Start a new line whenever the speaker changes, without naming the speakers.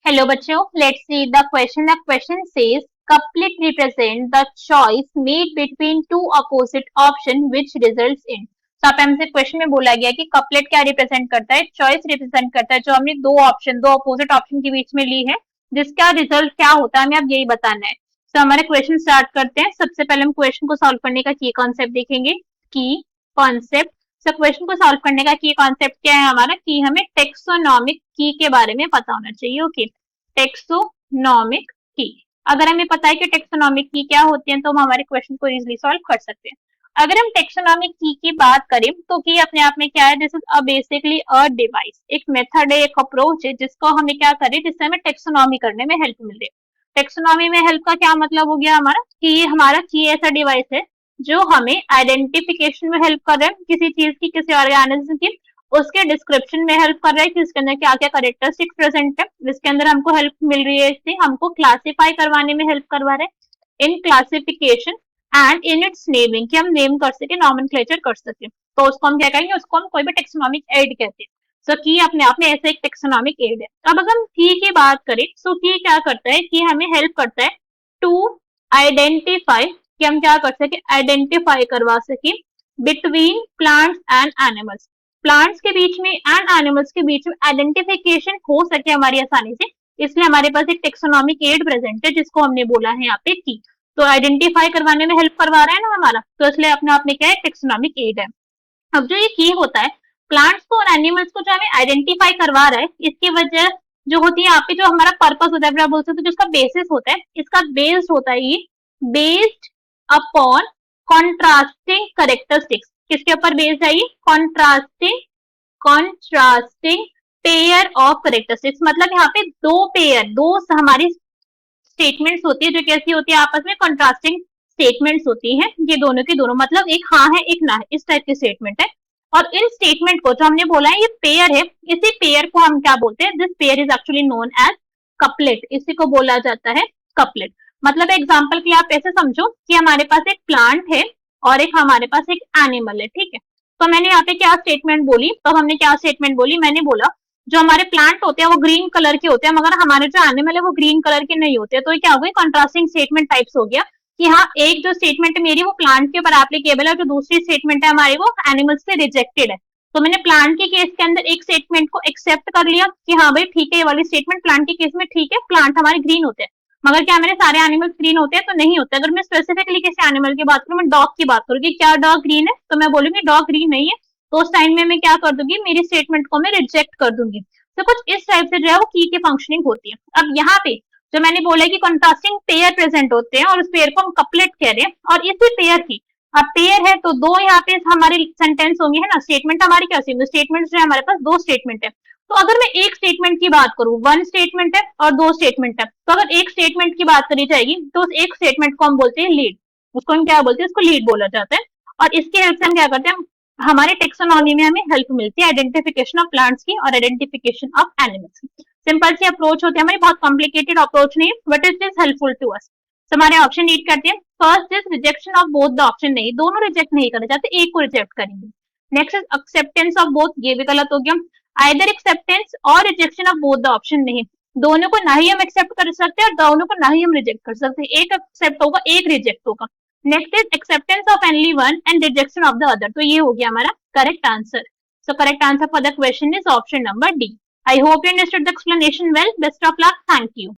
Hello बच्चों, let's read the question. The question says couplet represent the choice made between two opposite option which results in. तो आप हमसे question में बोला गया कि कपलेट क्या रिप्रेजेंट करता है, चॉइस रिप्रेजेंट करता है, जो हमने दो अपोजिट ऑप्शन के बीच में ली है, जिसका रिजल्ट क्या होता है हमें अब यही बताना है. तो हमारे क्वेश्चन स्टार्ट करते हैं. सबसे पहले हम क्वेश्चन को सॉल्व करने का की कॉन्सेप्ट देखेंगे. की कॉन्सेप्ट. तो क्वेश्चन को सॉल्व करने का की कॉन्सेप्ट क्या है हमारा, कि हमें टेक्सोनॉमिक की के बारे में पता होना चाहिए. ओके, टेक्सोनॉमिक की. अगर हमें पता है कि टेक्सोनॉमिक की क्या होती है तो हम हमारे क्वेश्चन को इजीली सॉल्व कर सकते हैं. अगर हम टेक्सोनॉमिक की बात करें तो की अपने आप में क्या है, this is a basically a device, एक मेथड है, एक अप्रोच है जिसको हमें क्या करें, जिससे हमें टेक्सोनॉमी करने में हेल्प मिल रही है. टेक्सोनॉमी में हेल्प का क्या मतलब हो गया हमारा, कि ये हमारा की ऐसा डिवाइस है जो हमें आइडेंटिफिकेशन में हेल्प कर रहा है किसी चीज की, किसी ऑर्गेनिज्म की, उसके डिस्क्रिप्शन में हेल्प कर रहा है कि इसके अंदर क्या क्या कैरेक्टरिस्टिक्स प्रेजेंट है, जिसके अंदर हमको हेल्प मिल रही है, इससे हमको क्लासिफाई करवाने में हेल्प करवा रहे हैं in classification and in its naming, कि हम नेम कर सके, नॉमेनक्लेचर कर सके. तो उसको हम क्या कहेंगे, उसको हम कोई भी टेक्सोनॉमिक एड कहते हैं. सो की अपने आप में ऐसे एक टेक्सोनॉमिक एड है. अब अगर हम की बात करें तो की क्या करता है, कि हमें हेल्प करता है टू आइडेंटिफाई, कि हम क्या कर सके, आइडेंटिफाई करवा सके between plants and animals, plants के बीच में एंड एनिमल्स के बीच में आइडेंटिफिकेशन हो सके हमारी आसानी से. इसलिए हमारे पास एक टेक्सोनॉमिक एड प्रेजेंट है जिसको हमने बोला है यहाँ पे की. तो आइडेंटिफाई करवाने में हेल्प करवा रहा है ना हमारा, तो इसलिए अपने आप में क्या है, टेक्सोनॉमिक एड है. अब जो ये की होता है, प्लांट्स को और एनिमल्स को जो हमें आइडेंटिफाई करवा रहा है, इसकी वजह जो होती है यहाँ पे, जो हमारा पर्पस होता है, बोल सकते हो, जिसका बेसिस होता है, इसका बेस्ड होता है ये, बेस्ड अपॉन कॉन्ट्रास्टिंग कैरेक्टरिस्टिक्स. किसके ऊपर बेस्ड है ये, कॉन्ट्रास्टिंग पेयर ऑफ कैरेक्टरिस्टिक्स. मतलब यहाँ पे दो हमारी स्टेटमेंट्स होती है जो कैसी होती है, आपस में कॉन्ट्रास्टिंग स्टेटमेंट्स होती हैं. ये दोनों की दोनों, मतलब एक हाँ है एक ना है, इस टाइप की स्टेटमेंट है. और इन स्टेटमेंट को जो हमने बोला है ये पेयर है, इसी पेयर को हम क्या बोलते हैं, this pair is actually known as couplet. इसी को बोला जाता है कपलेट. मतलब एग्जांपल के लिए आप ऐसे समझो कि हमारे पास एक प्लांट है और एक हमारे पास एक एनिमल है. ठीक है, तो मैंने यहाँ पे क्या स्टेटमेंट बोली, तो हमने क्या स्टेटमेंट बोली, मैंने बोला जो हमारे प्लांट होते हैं वो ग्रीन कलर के होते हैं, मगर हमारे जो एनिमल है वो ग्रीन कलर के नहीं होते. तो ये क्या हो गई, कंट्रास्टिंग स्टेटमेंट टाइप्स हो गया, कि हाँ एक जो स्टेटमेंट है मेरी वो प्लांट के ऊपर एप्लीकेबल है, जो दूसरी स्टेटमेंट है हमारी वो एनिमल्स से रिजेक्टेड है. तो मैंने प्लांट के केस के अंदर एक स्टेटमेंट को एक्सेप्ट कर लिया कि हाँ भाई ठीक है, ये वाली स्टेटमेंट प्लांट के केस में ठीक है, प्लांट हमारे ग्रीन होते हैं. मगर क्या मेरे सारे एनिमल्स ग्रीन होते हैं, तो नहीं होते. अगर मैं स्पेसिफिकली किसी एनिमल की बात करूँ, मैं डॉग की बात करूँ कि क्या डॉग ग्रीन है, तो मैं बोलूंगी डॉग ग्रीन नहीं है, तो उस टाइम में मैं क्या कर दूंगी, मेरी स्टेटमेंट को मैं रिजेक्ट कर दूंगी. तो कुछ इस टाइप से जो है वो की फंक्शनिंग होती है. अब यहाँ पे जो मैंने बोला कि कॉन्ट्रास्टिंग पेयर प्रेजेंट होते हैं और उस पेयर को हम कपलेट कह रहे हैं, और इसी पेयर की, अब पेयर है तो दो यहाँ पे हमारे सेंटेंस होंगे, है ना. स्टेटमेंट हमारी क्या होती है, स्टेटमेंट जो है हमारे पास दो स्टेटमेंट है. तो अगर मैं एक स्टेटमेंट की बात करूं, वन स्टेटमेंट है और दो स्टेटमेंट है, तो अगर एक स्टेटमेंट की बात करी जाएगी तो उस एक स्टेटमेंट को हम बोलते हैं लीड. उसको हम क्या बोलते हैं, उसको लीड बोला जाता है. और इसकी हेल्प से हम क्या करते हैं, हमारे टेक्सोनॉमी में हमें हेल्प मिलती है आइडेंटिफिकेशन ऑफ प्लांट्स की और आइडेंटिफिकेशन ऑफ एनिमल्स की. सिंपल सी अप्रोच होती है हमारी, बहुत कॉम्प्लिकेटेड अप्रोच नहीं, but it is helpful to us. हमारे ऑप्शन रीड करते हैं. First is rejection of both the option. नहीं, दोनों रिजेक्ट नहीं करना चाहते, एक को रिजेक्ट करेंगे. Next is acceptance of both. ये भी गलत हो गया. आइदर एक्सेप्टेंस और rejection of both the option. नहीं, दोनों को ना ही हम एक्सेप्ट कर सकते हैं और दोनों को ना ही हम रिजेक्ट कर सकते हैं. एक एक्सेप्ट होगा, एक रिजेक्ट होगा. Next is acceptance of only one and rejection of the other. तो ये हो गया हमारा correct answer. So correct answer for the question is option number D. I hope you understood the explanation well. Best of luck. Thank you.